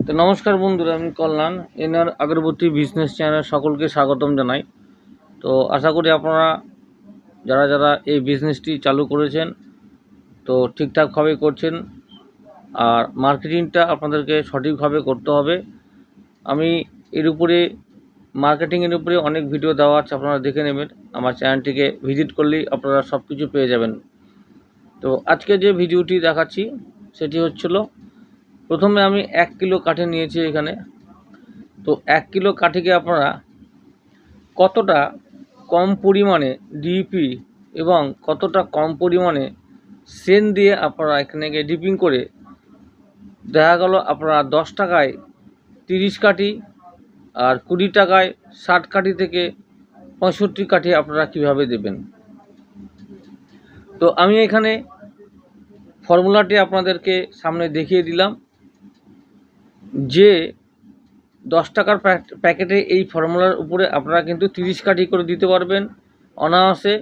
তো নমস্কার বন্ধুরা, আমি কল্যাণ এনআর আগরবতী বিজনেস চ্যানেল সকলকে স্বাগতম জানাই। তো আশা করি আপনারা যারা যারা এই বিজনেসটি চালু করেছেন তো ঠিকঠাকভাবে করছেন, আর মার্কেটিংটা আপনাদেরকে সঠিকভাবে করতে হবে। আমি এর উপরে মার্কেটিংয়ের উপরে অনেক ভিডিও দেওয়া আছে, আপনারা দেখে নেবেন। আমার চ্যানেলটিকে ভিজিট করলেই আপনারা সব কিছু পেয়ে যাবেন। তো আজকে যে ভিডিওটি দেখাচ্ছি সেটি হচ্ছিল, প্রথমে আমি 1 কিলো কাঠি নিয়েছি এখানে। তো 1 কিলো কাঠিকে আপনারা কতটা কম পরিমাণে ডিপি এবং কতটা কম পরিমাণে সেন দিয়ে আপনারা এখানে ডিপিং করে, দেখা গেল আপনারা 10 টাকায় 30 কাঠি আর 20 টাকায় 60 কাঠি থেকে 65 কাঠি আপনারা কিভাবে দেবেন। তো আমি এখানে ফর্মুলাটি আপনাদেরকে সামনে দেখিয়ে দিলাম যে 10 টাকার প্যাকেটে এই ফর্মুলার উপরে আপনারা কিন্তু 30 কাঠি করে দিতে পারবেন অনায়াসে,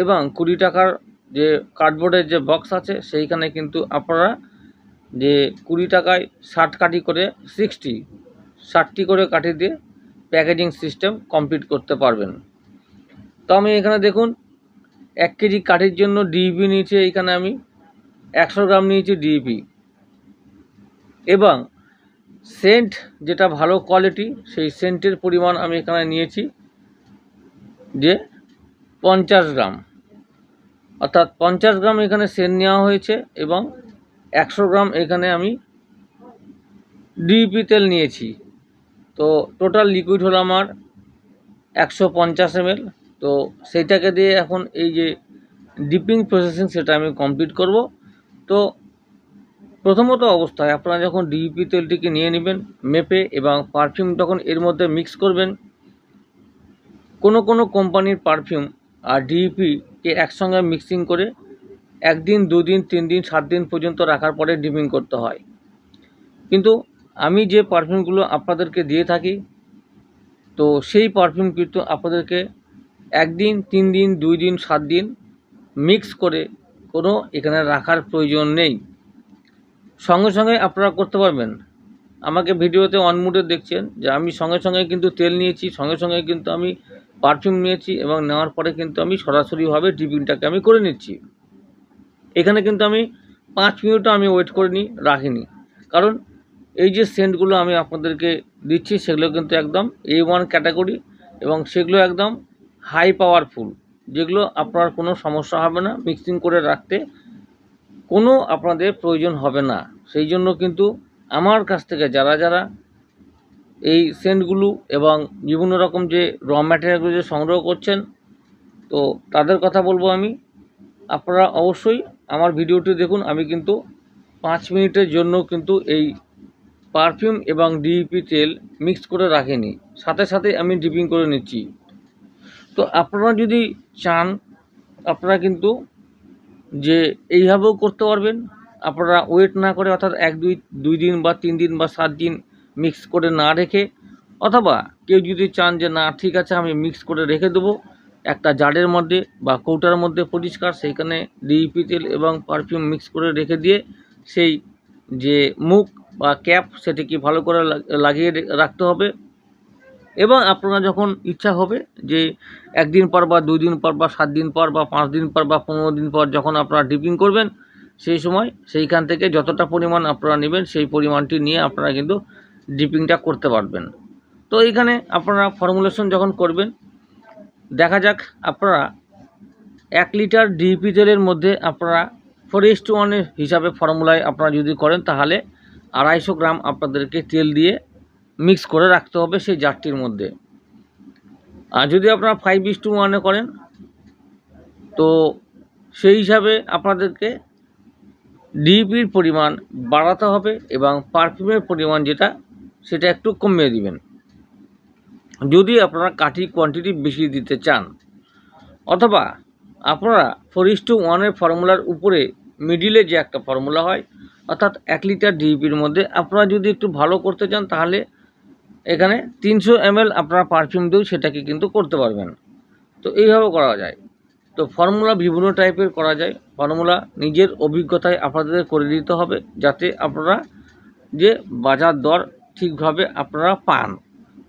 এবং 20 টাকার যে কার্ডবোর্ডের যে বক্স আছে সেইখানে কিন্তু আপনারা যে 20 টাকায় 60 কাঠি করে 60টি করে কাঠি দিয়ে প্যাকেজিং সিস্টেম কমপ্লিট করতে পারবেন। তো আমি এখানে দেখুন 1 কেজি কাঠির জন্য ডিইপি নিয়েছি, এইখানে আমি 100 গ্রাম নিয়েছি ডিইপি, এবং সেন্ট যেটা ভালো কোয়ালিটি সেই সেন্টের পরিমাণ আমি এখানে নিয়েছি যে 50 গ্রাম, অর্থাৎ 50 গ্রাম এখানে সেন্ট নেওয়া হয়েছে, এবং 100 গ্রাম এখানে আমি ডিইপি তেল নিয়েছি। তো টোটাল লিকুইড হলো আমার 150 ml। তো সেইটাকে দিয়ে এখন এই যে ডিপিং প্রসেসিং সেটা আমি কমপ্লিট করব। তো প্রথমত অবস্থায় আপনারা যখন ডিইপি তেলটিকে নিয়ে নেবেন মেপে, এবং পারফিউম যখন এর মধ্যে মিক্স করবেন, কোনো কোনো কোম্পানির পারফিউম আর ডিইপিকে একসঙ্গে মিক্সিং করে 1 দিন 2 দিন 3 দিন 7 দিন পর্যন্ত রাখার পরে ডিপিং করতে হয়। কিন্তু আমি যে পারফিউমগুলো আপনাদেরকে দিয়ে থাকি, তো সেই পারফিউম কিন্তু আপনাদেরকে 1 দিন 3 দিন 2 দিন 7 দিন মিক্স করে কোনো এখানে রাখার প্রয়োজন নেই, সঙ্গে সঙ্গে আপনারা করতে পারবেন। আমাকে ভিডিওতে অন মুডে দেখছেন যে আমি সঙ্গে সঙ্গে কিন্তু তেল নিয়েছি, সঙ্গে সঙ্গে কিন্তু আমি পারফিউম নিয়েছি, এবং নেওয়ার পরে কিন্তু আমি সরাসরিভাবে ডিপিংটাকে আমি করে নিচ্ছি। এখানে কিন্তু আমি 5 মিনিটও আমি ওয়েট করিনি, রাখিনি, কারণ এই যে সেন্টগুলো আমি আপনাদেরকে দিচ্ছি সেগুলো কিন্তু একদম A1 ক্যাটাগরি, এবং সেগুলো একদম হাই পাওয়ারফুল, যেগুলো আপনার কোনো সমস্যা হবে না, মিক্সিং করে রাখতে কোনো আপনাদের প্রয়োজন হবে না। সেই জন্য কিন্তু আমার কাছ থেকে যারা যারা এই সেন্টগুলো এবং বিভিন্ন রকম যে র ম্যাটেরিয়ালগুলো যে সংগ্রহ করছেন, তো তাদের কথা বলবো আমি, আপনারা অবশ্যই আমার ভিডিওটি দেখুন। আমি কিন্তু 5 মিনিটের জন্য কিন্তু এই পারফিউম এবং ডিইপি তেল মিক্স করে রাখিনি, সাথে সাথে আমি ডিপিং করে নিচ্ছি। তো আপনারা যদি চান আপনারা কিন্তু যে এইভাবেও করতে পারবেন, আপনারা ওয়েট না করে, অর্থাৎ 2 দিন বা 3 দিন বা 7 দিন মিক্স করে না রেখে, অথবা কেউ যদি চান যে না ঠিক আছে আমি মিক্স করে রেখে দেবো একটা জারের মধ্যে বা কৌটার মধ্যে পরিষ্কার, সেইখানে ডিইপি তেল এবং পারফিউম মিক্স করে রেখে দিয়ে সেই যে মুখ বা ক্যাপ সেটিকে ভালো করে লাগিয়ে রাখতে হবে। এবং আপনারা যখন ইচ্ছা হবে যে 1 দিন পর বা 2 দিন পর বা 7 দিন পর বা 5 দিন পর বা 15 দিন পর যখন আপনারা ডিপিং করবেন, সেই সময় সেইখান থেকে যতটা পরিমাণ আপনারা নেবেন সেই পরিমাণটি নিয়ে আপনারা কিন্তু ডিপিংটা করতে পারবেন। তো এইখানে আপনারা ফর্মুলেশন যখন করবেন, দেখা যাক আপনারা 1 লিটার ডিইপি তেলের মধ্যে আপনারা 4:1 হিসাবে ফর্মুলায় আপনারা যদি করেন, তাহলে 250 গ্রাম আপনাদেরকে তেল দিয়ে মিক্স করে রাখতে হবে সেই জারটির মধ্যে। আর যদি আপনারা 5:1 করেন, তো সেই হিসাবে আপনাদেরকে ডিইপির পরিমাণ বাড়াতে হবে, এবং পারফিউমের পরিমাণ যেটা সেটা একটু কমিয়ে দিবেন যদি আপনারা কাঠি কোয়ান্টিটি বেশি দিতে চান। অথবা আপনারা 4:1 ফর্মুলার উপরে মিডিলে যে একটা ফর্মুলা হয়, অর্থাৎ 1 লিটার ডিইপির মধ্যে আপনারা যদি একটু ভালো করতে চান, তাহলে এখানে 300 ml আপনারা পারফিউম দিয়েও সেটাকে কিন্তু করতে পারবেন। তো এইভাবে করা যায়। তো ফর্মুলা বিভিন্ন টাইপের করা যায়, ফর্মুলা নিজের অভিজ্ঞতায় আপনাদের করে দিতে হবে, যাতে আপনারা যে বাজার দর ঠিকভাবে আপনারা পান।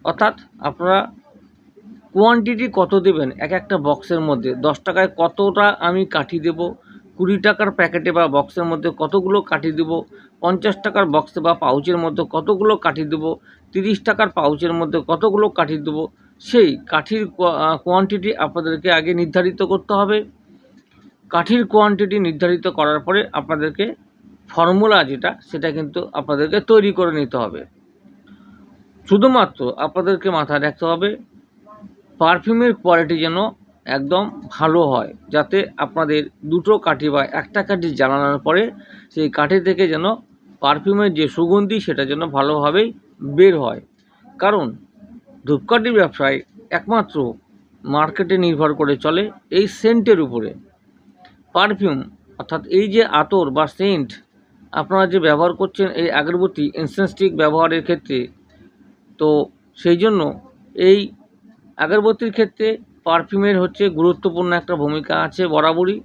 অর্থাৎ আপনারা কোয়ান্টিটি কত দেবেন এক একটা বক্সের মধ্যে, 10 টাকায় কতটা আমি কাঠি দেব, 20 টাকার প্যাকেটে বা বক্সের মধ্যে কতগুলো কাঠি দেব, 50 টাকার বক্সে বা পাউচের মধ্যে কতগুলো কাঠি দেব, 30 টাকার পাউচের মধ্যে কতগুলো কাঠি দেব, সেই কাঠির কোয়ান্টিটি আপনাদেরকে আগে নির্ধারিত করতে হবে। কাঠির কোয়ান্টিটি নির্ধারিত করার পরে আপনাদেরকে ফর্মুলা যেটা সেটা কিন্তু আপনাদেরকে তৈরি করে নিতে হবে। শুধুমাত্র আপনাদেরকে মাথায় রাখতে হবে পারফিউমের কোয়ালিটি যেন একদম ভালো হয়, যাতে আপনাদের দুটো কাঠি বা একটা কাঠি জ্বালানোর পরে সেই কাঠি থেকে যেন পারফিউমের যে সুগন্ধি সেটা যেন ভালোভাবেই বের হয়। কারণ ধূপকাঠির ব্যবসায় একমাত্র মার্কেটে নির্ভর করে চলে এই সেন্টের উপরে। পারফিউম অর্থাৎ এই যে আতর বা সেন্ট আপনারা যে ব্যবহার করছেন এই আগরবাতি ইনসেন্স স্টিক ব্যবহারের ক্ষেত্রে, তো সেই জন্য এই আগরবাতির ক্ষেত্রে পারফিউমের হচ্ছে গুরুত্বপূর্ণ একটা ভূমিকা আছে বরাবরই।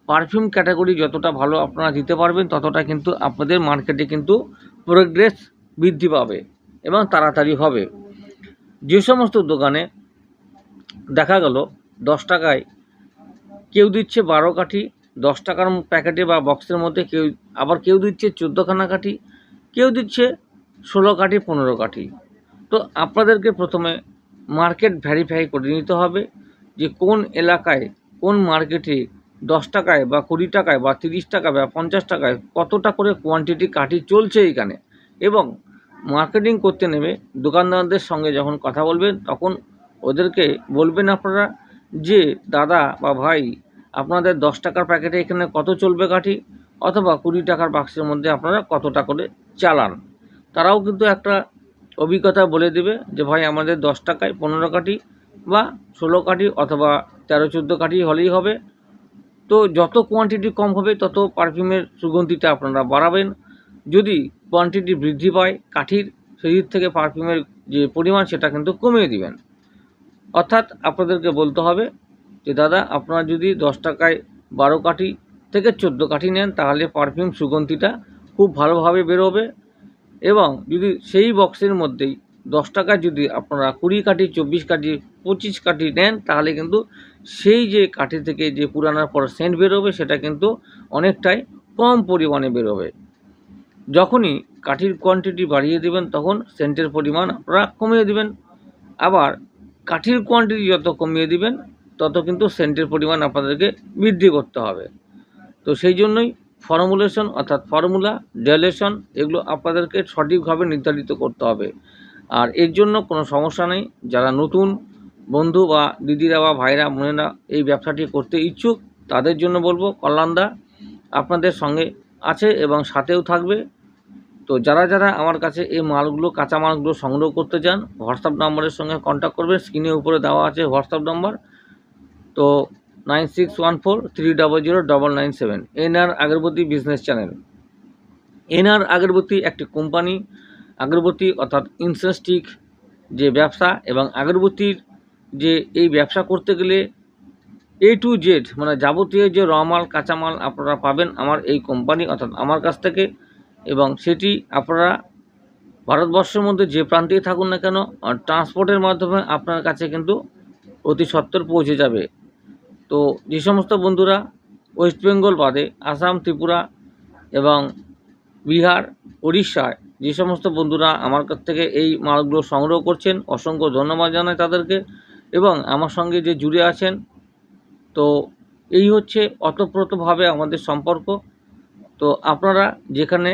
পারফিউম ক্যাটাগরি যতটা ভালো আপনারা দিতে পারবেন ততটা কিন্তু আপনাদের মার্কেটে কিন্তু প্রোগ্রেস বৃদ্ধি পাবে এবং তাড়াতাড়ি হবে। যে সমস্ত দোকানে দেখা গেল 10 টাকায় কেউ দিচ্ছে 12 কাঠি 10 টাকার প্যাকেটে বা বক্সের মধ্যে, কেউ দিচ্ছে 14খানা কাঠি, কেউ দিচ্ছে 16 কাঠি 15 কাঠি। তো আপনাদেরকে প্রথমে মার্কেট ভেরিফাই করে নিতে হবে যে কোন এলাকায় কোন মার্কেটে 10 টাকায় বা 20 টাকায় বা 30 টাকা বা 50 টাকায় কতটা করে কোয়ান্টিটি কাঠি চলছে এইখানে। এবং মার্কেটিং করতে নেমে দোকানদারদের সঙ্গে যখন কথা বলবেন তখন ওদেরকে বলবেন আপনারা যে দাদা বা ভাই আপনাদের 10 টাকার প্যাকেটে এখানে কত চলবে কাঠি, অথবা 20 টাকার বাক্সের মধ্যে আপনারা কতটা করে চালান। তারাও কিন্তু একটা অভিজ্ঞতা বলে দেবে যে ভাই আমাদের 10 টাকায় 15 কাঠি বা 16 কাঠি অথবা 13-14 কাঠি হলেই হবে। তো যত কোয়ান্টিটি কম হবে তত পারফিউমের সুগন্ধিটা আপনারা বাড়াবেন। যদি কোয়ান্টিটি বৃদ্ধি পায় কাঠির, সেই দিক থেকে পারফিউমের যে পরিমাণ সেটা কিন্তু কমিয়ে দিবেন। অর্থাৎ আপনাদেরকে বলতে হবে যে দাদা আপনারা যদি 10 টাকায় 12 কাঠি থেকে 14 কাঠি নেন তাহলে পারফিউম সুগন্ধিটা খুব ভালোভাবে বেরোবে। এবং যদি সেই বক্সের মধ্যেই 10 টাকায় যদি আপনারা 20 কাঠি 24 কাঠি 25 কাঠি নেন তাহলে কিন্তু সেই যে কাঠি থেকে যে পুরানোর পর সেন্ট বেরোবে সেটা কিন্তু অনেকটাই কম পরিমাণে বেরোবে। যখনই কাঠির কোয়ান্টিটি বাড়িয়ে দেবেন তখন সেন্টের পরিমাণ আপনারা কমিয়ে দেবেন। আবার কাঠির কোয়ান্টিটি যত কমিয়ে দিবেন তত কিন্তু সেন্টের পরিমাণ আপনাদেরকে বৃদ্ধি করতে হবে। তো সেই জন্যই ফর্মুলেশন অর্থাৎ ফর্মুলা ডাইলেশন এগুলো আপনাদেরকে সঠিকভাবে নির্ধারিত করতে হবে। আর এর জন্য কোনো সমস্যা নেই। যারা নতুন বন্ধু বা দিদিরা বা ভাইরা বোনেরা এই ব্যবসাটি করতে ইচ্ছুক তাদের জন্য বলবো কল্যাণদা আপনাদের সঙ্গে আছে এবং সাথেও থাকবে। তো যারা যারা আমার কাছে এই মালগুলো কাঁচা মালগুলো সংগ্রহ করতে চান হোয়াটসঅ্যাপ নাম্বারের সঙ্গে কন্ট্যাক্ট করবেন, স্ক্রিনের উপরে দেওয়া আছে হোয়াটসঅ্যাপ নাম্বার। তো 9614300997 এনআর আগরবাতি বিজনেস চ্যানেল। এনআর আগরবাতি একটি কোম্পানি। আগরবাতি অর্থাৎ ইনসেন্স স্টিক যে ব্যবসা এবং আগরবাতির যে এই ব্যবসা করতে গেলে A to Z মানে যাবতীয় যে রমাল কাঁচামাল আপনারা পাবেন আমার এই কোম্পানি অর্থাৎ আমার কাছ থেকে, এবং সেটি আপনারা ভারতবর্ষের মধ্যে যে প্রান্তেই থাকুন না কেন ট্রান্সপোর্টের মাধ্যমে আপনার কাছে কিন্তু অতি সত্বর পৌঁছে যাবে। তো যে সমস্ত বন্ধুরা ওয়েস্ট বেঙ্গল বাদে আসাম, ত্রিপুরা এবং বিহার, উড়িষ্যায় যে সমস্ত বন্ধুরা আমার কাছ থেকে এই মালগুলো সংগ্রহ করছেন অসংখ্য ধন্যবাদ জানাই তাদেরকে। এবং আমার সঙ্গে যে জুড়ে আছেন, তো এই হচ্ছে ওতপ্রোতভাবে আমাদের সম্পর্ক। তো আপনারা যেখানে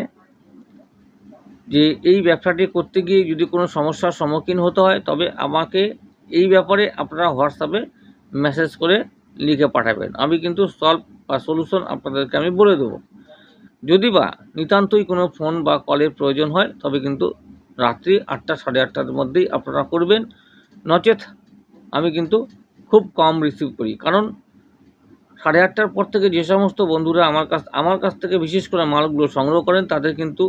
যে এই ব্যবসাটি করতে গিয়ে যদি কোনো সমস্যার সম্মুখীন হতে হয় তবে আমাকে এই ব্যাপারে আপনারা হোয়াটসঅ্যাপে মেসেজ করে লিখে পাঠাবেন, আমি কিন্তু সলভ বা সলিউশন আপনাদেরকে আমি বলে দেবো। যদি বা নিতান্তই কোনো ফোন বা কলের প্রয়োজন হয় তবে কিন্তু রাত্রি 8টা 8:30টার মধ্যেই আপনারা করবেন, নচেত আমি কিন্তু খুব কম রিসিভ করি। কারণ 8:30টার পর থেকে যে সমস্ত বন্ধুরা আমার কাছ থেকে বিশেষ করে মালগুলো সংগ্রহ করেন তাদের কিন্তু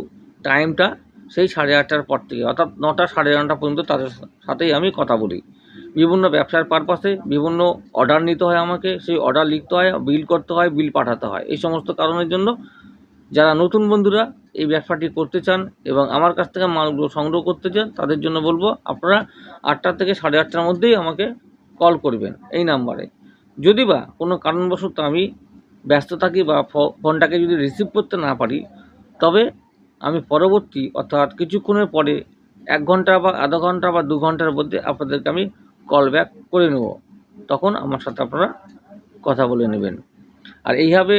টাইমটা সেই 8:30টার পর থেকে অর্থাৎ 9টা 9:30 পর্যন্ত তাদের সাথেই আমি কথা বলি। বিভিন্ন ব্যবসার পারপাসে বিভিন্ন অর্ডার নিতে হয় আমাকে, সেই অর্ডার লিখতে হয়, বিল করতে হয়, বিল পাঠাতে হয়। এই সমস্ত কারণের জন্য যারা নতুন বন্ধুরা এই ব্যবসাটি করতে চান এবং আমার কাছ থেকে মালগুলো সংগ্রহ করতে চান, তাদের জন্য বলবো আপনারা 8টা থেকে 8:30টার মধ্যেই আমাকে কল করবেন এই নাম্বারে। যদি বা কোনো কারণবশত আমি ব্যস্ত থাকি বা ফোনটাকে যদি রিসিভ করতে না পারি, তবে আমি পরবর্তী অর্থাৎ কিছুক্ষণের পরে 1 ঘন্টা বা আধা ঘন্টা বা 2 ঘন্টার মধ্যে আপনাদেরকে আমি কল ব্যাক করে নেব, তখন আমার সাথে আপনারা কথা বলে নেবেন। আর এইভাবে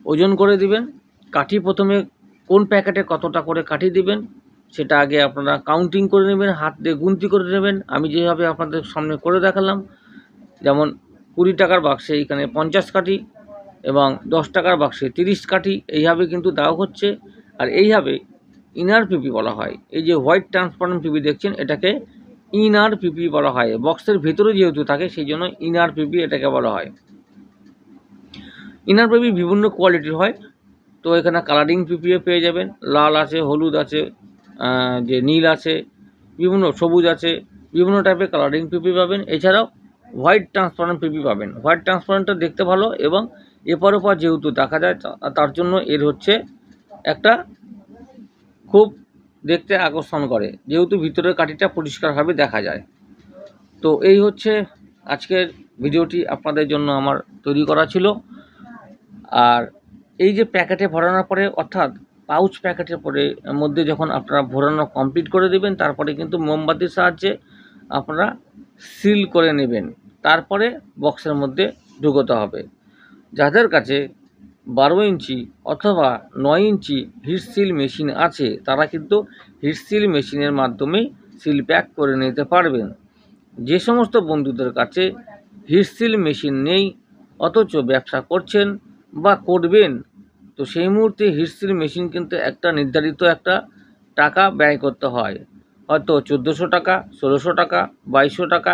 ওজন করে দিবেন। কাঠি প্রথমে কোন প্যাকেটে কতটা করে কাঠি দিবেন সেটা আগে আপনারা কাউন্টিং করে নেবেন, হাত দিয়ে গুনতি করে নেবেন। আমি যেভাবে আপনাদের সামনে করে দেখালাম, যেমন 20 টাকার বাক্সে এইখানে 50 কাঠি এবং 10 টাকার বাক্সে 30 কাঠি, এইভাবে কিন্তু দেওয়া হচ্ছে। আর এইভাবে ইনার পিপি বলা হয়। এই যে হোয়াইট ট্রান্সপারেন্ট পিপি দেখছেন, এটাকে ইনার পিপি বলা হয়। বক্সের ভেতরে যেহেতু থাকে সেই জন্য ইনার পিপি এটাকে বলা হয়। ইনার পিপি বিভিন্ন কোয়ালিটির হয়, তো এখানে কালারিং পিপিও পেয়ে যাবেন, লাল আছে, হলুদ আছে, যে নীল আছে, বিভিন্ন সবুজ আছে, বিভিন্ন টাইপের কালারিং পিপি পাবেন। এছাড়াও হোয়াইট ট্রান্সপারেন্ট পিপি পাবেন। হোয়াইট ট্রান্সপারেন্টটা দেখতে ভালো এবং এপার ওপার যেহেতু দেখা যায়, তার জন্য এর হচ্ছে একটা খুব দেখতে আকর্ষণ করে, যেহেতু ভিতরের কাঠিটা পরিষ্কারভাবে দেখা যায়। তো এই হচ্ছে আজকের ভিডিওটি আপনাদের জন্য আমার তৈরি করা ছিল। আর এই যে প্যাকেটে ভরানোর পরে, অর্থাৎ পাউচ প্যাকেটের পরে মধ্যে যখন আপনারা ভরানো কমপ্লিট করে দেবেন, তারপরে কিন্তু মোমবাতির সাহায্যে আপনারা সিল করে নেবেন, তারপরে বক্সের মধ্যে ঢুকোতে হবে। যাদের কাছে 12 ইঞ্চি অথবা 9 ইঞ্চি হিট সিল মেশিন আছে, তারা কিন্তু হিট সিল মেশিনের মাধ্যমেই সিল প্যাক করে নিতে পারবেন। যে সমস্ত বন্ধুদের কাছে হিট সিল মেশিন নেই অথচ ব্যবসা করছেন বা করবেন, তো সেই মুহূর্তে হিট সিল মেশিন কিন্তু একটা নির্ধারিত একটা টাকা ব্যয় করতে হয়, হয়তো 1400 টাকা, 1600 টাকা, 2200 টাকা,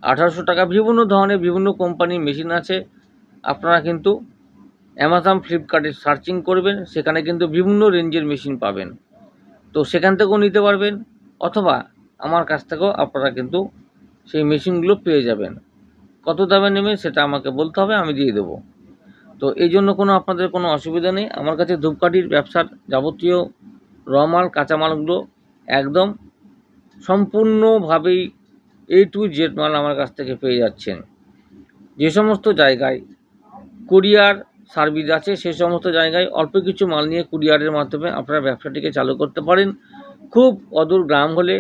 1800 টাকা, বিভিন্ন ধরনের বিভিন্ন কোম্পানির মেশিন আছে। আপনারা কিন্তু অ্যামাজন, ফ্লিপকার্টে সার্চিং করবেন, সেখানে কিন্তু বিভিন্ন রেঞ্জের মেশিন পাবেন, তো সেখান থেকেও নিতে পারবেন, অথবা আমার কাছ থেকেও আপনারা কিন্তু সেই মেশিনগুলো পেয়ে যাবেন। কত দামে নেবেন সেটা আমাকে বলতে হবে, আমি দিয়ে দেবো। তো এই জন্য আপনাদের কোনো অসুবিধা নেই। আমার কাছে ধূপকাঠির ব্যবসার যাবতীয় রমাল কাঁচামালগুলো একদম সম্পূর্ণভাবেই A to Z মাল আমার কাছ থেকে পেয়ে যাচ্ছেন। যে সমস্ত জায়গায় কুরিয়ার সার্ভিস আছে, সেই সমস্ত জায়গায় অল্প কিছু মাল নিয়ে কুরিয়ারের মাধ্যমে আপনারা ব্যবসাটিকে চালু করতে পারেন, খুব অদূর গ্রাম হলে।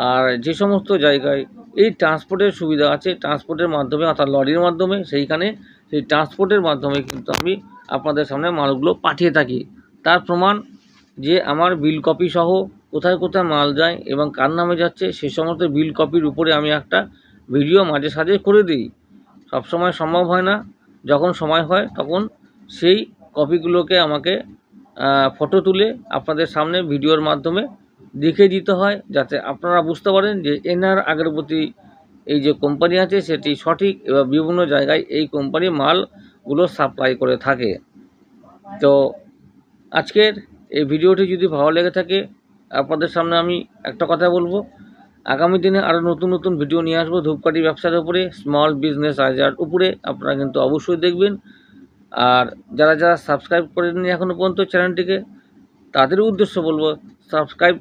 আর যে সমস্ত জায়গায় এই ট্রান্সপোর্টের সুবিধা আছে, ট্রান্সপোর্টের মাধ্যমে অর্থাৎ লরির মাধ্যমে, সেইখানে সেই ট্রান্সপোর্টের মাধ্যমে কিন্তু আমি আপনাদের সামনে মালগুলো পাঠিয়ে থাকি। তার প্রমাণ যে আমার বিল কপি সহ কোথায় কোথায় মাল যায় এবং কার নামে যাচ্ছে, সে সমস্ত বিল কপির উপরে আমি একটা ভিডিও মাঝে সাঝে করে দিই। সবসময় সম্ভব হয় না, যখন সময় হয় তখন সেই কপিগুলোকে আমাকে ফটো তুলে আপনাদের সামনে ভিডিওর মাধ্যমে দেখিয়ে দিতে হয়, যাতে আপনারা বুঝতে পারেন যে এনআর আগরবাতি এই যে কোম্পানি আছে সেটি সঠিক এবং বিভিন্ন জায়গায় এই কোম্পানি মালগুলো সাপ্লাই করে থাকে। তো আজকের এই ভিডিওটি যদি ভালো লেগে থাকে, আপনাদের সামনে আমি একটা কথা বলবো, আগামী দিনে আরও নতুন নতুন ভিডিও নিয়ে আসবো ধূপকাঠি ব্যবসার উপরে, স্মল বিজনেস আইডিয়ার উপরে। আপনারা কিন্তু অবশ্যই দেখবেন। আর যারা যারা সাবস্ক্রাইব করেননি এখনও পর্যন্ত চ্যানেলটিকে, তাদের উদ্দেশ্য বলবো, সাবস্ক্রাইব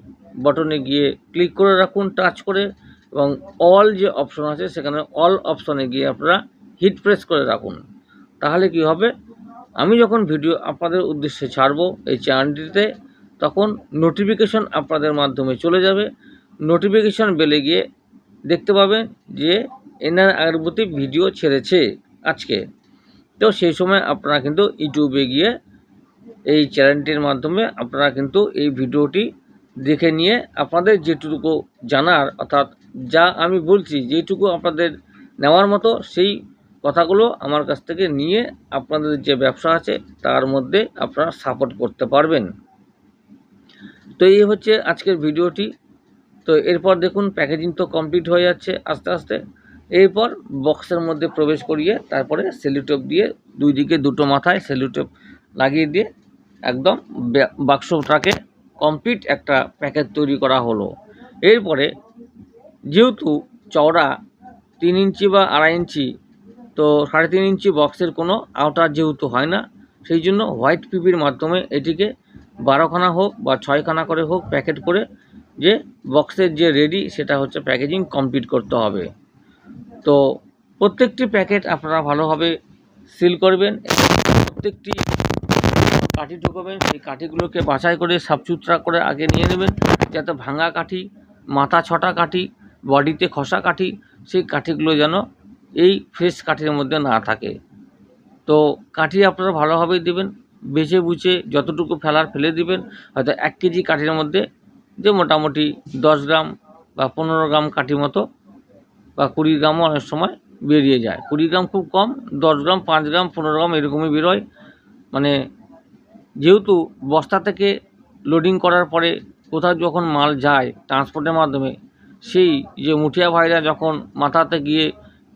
বাটনে গিয়ে ক্লিক করে রাখুন, টাচ করে, এবং অল যে অপশন আছে সেখানে অল অপশনে গিয়ে আপনারা হিট প্রেস করে রাখুন। তাহলে কি হবে, আমি যখন ভিডিও আপনাদের উদ্দেশ্যে ছাড়বো এই চ্যানেলটিতে, তখন নোটিফিকেশন আপনাদের মাধ্যমে চলে যাবে। নোটিফিকেশন বেলে গিয়ে দেখতে পাবেন যে এনআর আগরবাতি ভিডিও ছেড়েছে আজকে। তো সেই সময় আপনারা কিন্তু ইউটিউবে গিয়ে এই চ্যানেলটির মাধ্যমে আপনারা কিন্তু এই ভিডিওটি দেখে নিয়ে আপনাদের যেটুকু জানার, অর্থাৎ যা আমি বলছি যেটুকু আপনাদের নেওয়ার মতো, সেই কথাগুলো আমার কাছ থেকে নিয়ে আপনাদের যে ব্যবসা আছে তার মধ্যে আপনারা সাপোর্ট করতে পারবেন। তো এই হচ্ছে আজকের ভিডিওটি। তো এরপর দেখুন প্যাকেজিং তো কমপ্লিট হয়ে যাচ্ছে আস্তে আস্তে। এরপর বক্সের মধ্যে প্রবেশ করিয়ে তারপরে সেলোটেপ দিয়ে দুই দিকে দুটো মাথায় সেলোটেপ লাগিয়ে দিয়ে একদম বাক্সটাকে কমপ্লিট একটা প্যাকেজ তৈরি করা হলো। এরপরে যেহেতু চওড়া 3 ইঞ্চি বা 2.5 ইঞ্চি, তো 3.5 ইঞ্চি বক্সের কোনো আউটার যেহেতু হয় না, সেই জন্য হোয়াইট পিপির মাধ্যমে এটিকে 12খানা হোক বা 6খানা করে হোক প্যাকেট করে যে বক্সের যে রেডি সেটা হচ্ছে প্যাকেজিং কমপ্লিট করতে হবে। তো প্রত্যেকটি প্যাকেট আপনারা ভালোভাবে সিল করবেন, প্রত্যেকটি কাঠি ঢুকবেন, সেই কাঠিগুলোকে বাছাই করে সাফসুতরা করে আগে নিয়ে নেবেন, যাতে ভাঙা কাঠি, মাথা ছটা কাঠি, বডিতে খসা কাঠি, সেই কাঠিগুলো যেন এই ফ্রেশ কাঠির মধ্যে না থাকে। তো কাঠি আপনারা ভালোভাবেই দেবেন, বেছে বুঝে যতটুকু ফেলার ফেলে দিবেন। হয়তো 1 কেজি কাঠির মধ্যে যে মোটামুটি 10 গ্রাম বা 15 গ্রাম কাঠি মতো বা 20 গ্রামও অনেক সময় বেরিয়ে যায়। 20 গ্রাম খুব কম, 10 গ্রাম, 5 গ্রাম, 15 গ্রাম এরকমই বেরোয়। মানে যেহেতু বস্তা থেকে লোডিং করার পরে কোথাও যখন মাল যায় ট্রান্সপোর্টের মাধ্যমে, সেই যে মুঠিয়া ভাইরা যখন মাথাতে গিয়ে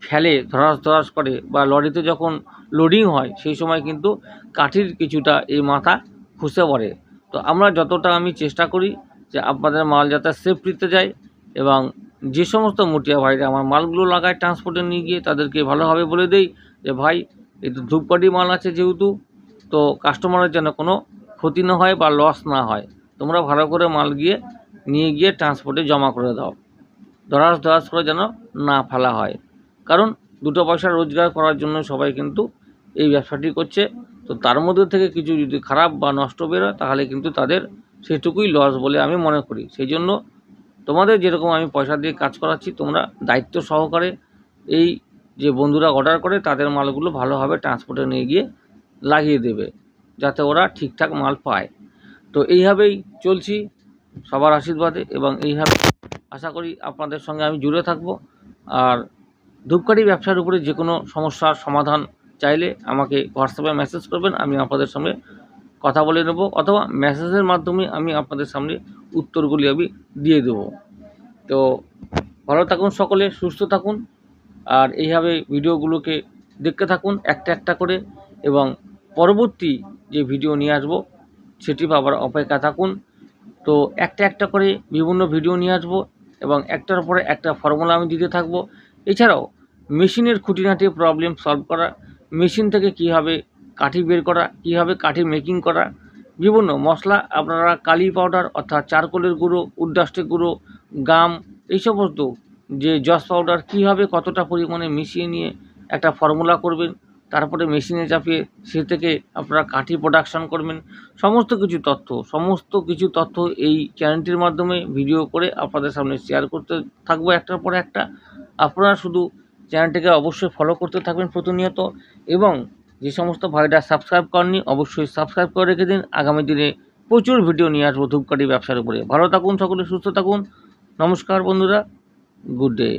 ফেলে ধরাস ধরাস করে বা লরিতে যখন লোডিং হয়, সেই সময় কিন্তু কাঠির কিছুটা এই মাথা খসে পড়ে। তো আমরা যতটা আমি চেষ্টা করি যে আপনাদের মাল যাতে সেফটিতে যায়, এবং যে সমস্ত মুঠিয়া ভাইরা আমার মালগুলো লাগায় ট্রান্সপোর্টে নিয়ে গিয়ে তাদেরকে ভালোভাবে বলে দেই যে ভাই এই তো ধূপকাঠি মাল আছে যেহেতু, তো কাস্টমারের যেন কোনো ক্ষতি না হয় বা লস না হয়, তোমরা ভালো করে মাল নিয়ে গিয়ে ট্রান্সপোর্টে জমা করে দাও, ধরাস ধরাস করে যেন না ফেলা হয়। কারণ 2 পয়সা রোজগার করার জন্য সবাই কিন্তু এই ব্যবসাটি করছে। তো তার মধ্যে থেকে কিছু যদি খারাপ বা নষ্ট বেরোয় তাহলে কিন্তু তাদের সেটুকুই লস বলে আমি মনে করি। সেই জন্য তোমাদের যেরকম আমি পয়সা দিয়ে কাজ করাচ্ছি, তোমরা দায়িত্ব সহকারে এই যে বন্ধুরা অর্ডার করে তাদের মালগুলো ভালোভাবে ট্রান্সপোর্টে নিয়ে গিয়ে লাগিয়ে দেবে, যাতে ওরা ঠিকঠাক মাল পায়। তো এইভাবেই চলছি সবার আশীর্বাদে, এবং এইভাবে আশা করি আপনাদের সঙ্গে আমি জুড়ে থাকব। আর ধূপকাঠি ব্যবসার উপরে যে কোনো সমস্যার সমাধান চাইলে আমাকে হোয়াটসঅ্যাপে মেসেজ করবেন, আমি আপনাদের সঙ্গে কথা বলে নেব, অথবা মেসেজের মাধ্যমে আমি আপনাদের সামনে উত্তরগুলি আমি দিয়ে দেবো। তো ভালো থাকুন সকলে, সুস্থ থাকুন, আর এইভাবে ভিডিওগুলোকে দেখতে থাকুন একটা একটা করে, এবং পরবর্তী যে ভিডিও নিয়ে আসবো সেটি পাবার অপেক্ষা থাকুন। তো একটা একটা করে বিভিন্ন ভিডিও নিয়ে আসবো, এবং একটার পরে একটা ফর্মুলা আমি দিতে থাকবো। এছাড়াও মেশিনের খুঁটিনাটি প্রবলেম সলভ করা, মেশিন থেকে কীভাবে কাঠি বের করা, কীভাবে কাঠি মেকিং করা, বিভিন্ন মশলা আপনারা কালি পাউডার অর্থাৎ চারকোলের গুঁড়ো, উডডাস্টের গুঁড়ো, গাম, এই সমস্ত যে জস পাউডার কীভাবে কতটা পরিমাণে মিশিয়ে নিয়ে একটা ফর্মুলা করবেন, তারপরে মেশিনে চাপিয়ে সে থেকে আপনারা কাঠি প্রোডাকশান করবেন, সমস্ত কিছু তথ্য এই চ্যানেলটির মাধ্যমে ভিডিও করে আপনাদের সামনে শেয়ার করতে থাকবো একটার পর একটা। আপনারা শুধু চ্যানেলটিকে অবশ্যই ফলো করতে থাকবেন প্রতিনিয়ত, এবং যে সমস্ত ভাইরা সাবস্ক্রাইব করেননি অবশ্যই সাবস্ক্রাইব করে রেখে দিন। আগামী দিনে প্রচুর ভিডিও নিয়ে আসবো ধূপকাঠি ব্যবসার উপরে। ভালো থাকুন সকলে, সুস্থ থাকুন। নমস্কার বন্ধুরা, গুড ডে।